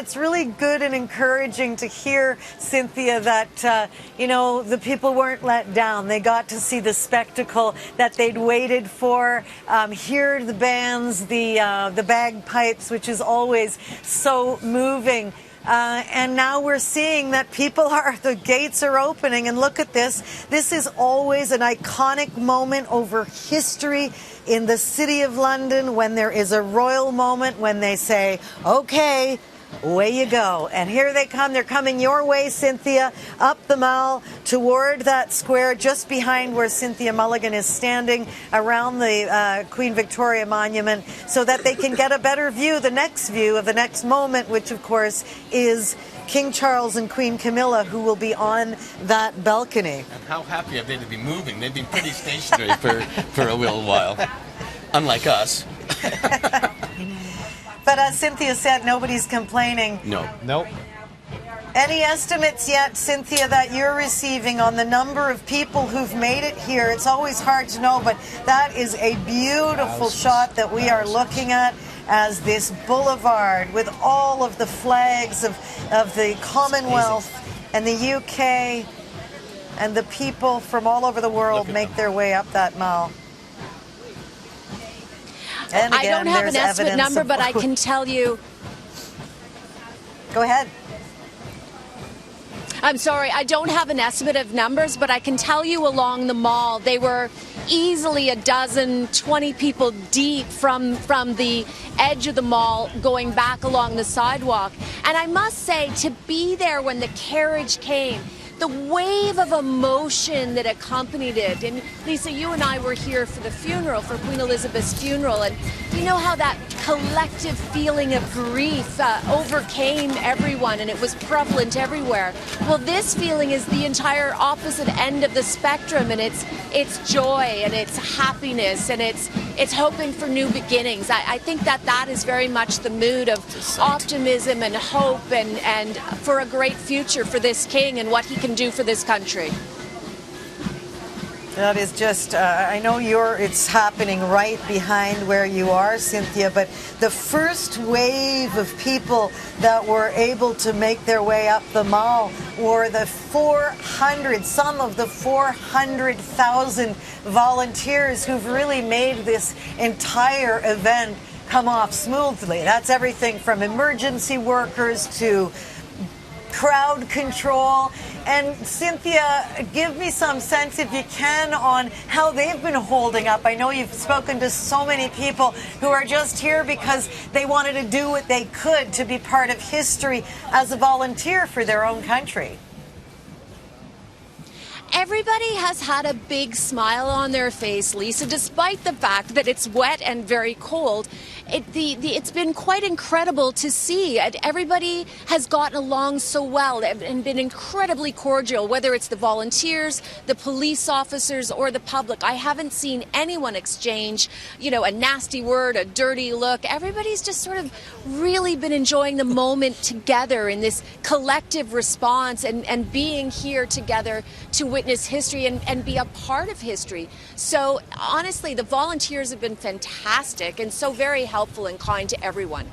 it's really good and encouraging to hear, Cynthia, that, the people weren't let down. They got to see the spectacle that they'd waited for, hear the bands, the bagpipes, which is always so moving. And now we're seeing that the gates are opening, and look at this. This is always an iconic moment over history in the City of London when there is a royal moment, when they say, okay, away you go. And here they come. They're coming your way, Cynthia, up the Mall toward that square just behind where Cynthia Mulligan is standing, around the Queen Victoria Monument, so that they can get a better view, the next moment, which of course is King Charles and Queen Camilla, who will be on that balcony. And how happy are they to be moving? They've been pretty stationary for a little while, unlike us. But as Cynthia said, nobody's complaining. No. Nope. Any estimates yet, Cynthia, that you're receiving on the number of people who've made it here? It's always hard to know, but that is a beautiful shot that we are looking at as this boulevard with all of the flags of the Commonwealth and the UK and the people from all over the world make their way up that mall. And again, I don't have an estimate number, but I can tell you. Go ahead. I'm sorry, I don't have an estimate of numbers, but I can tell you along the mall, they were easily a dozen, 20 people deep from the edge of the mall going back along the sidewalk. And I must say, to be there when the carriage came, the wave of emotion that accompanied it. And Lisa, you and I were here for the funeral, for Queen Elizabeth's funeral, and you know how that collective feeling of grief overcame everyone, and it was prevalent everywhere. Well, this feeling is the entire opposite end of the spectrum, and it's joy and it's happiness and it's hoping for new beginnings. I think that is very much the mood of optimism and hope and for a great future for this king and what he can do for this country. That is just, I know it's happening right behind where you are, Cynthia, but the first wave of people that were able to make their way up the mall were some of the 400,000 volunteers who've really made this entire event come off smoothly. That's everything from emergency workers to crowd control. And Cynthia, give me some sense, if you can, on how they've been holding up. I know you've spoken to so many people who are just here because they wanted to do what they could to be part of history as a volunteer for their own country. Everybody has had a big smile on their face, Lisa, despite the fact that it's wet and very cold. It's been quite incredible to see. Everybody has gotten along so well and been incredibly cordial, whether it's the volunteers, the police officers, or the public. I haven't seen anyone exchange, a nasty word, a dirty look. Everybody's just sort of really been enjoying the moment together in this collective response and being here together to witness history and be a part of history. So honestly, the volunteers have been fantastic and so very helpful and kind to everyone.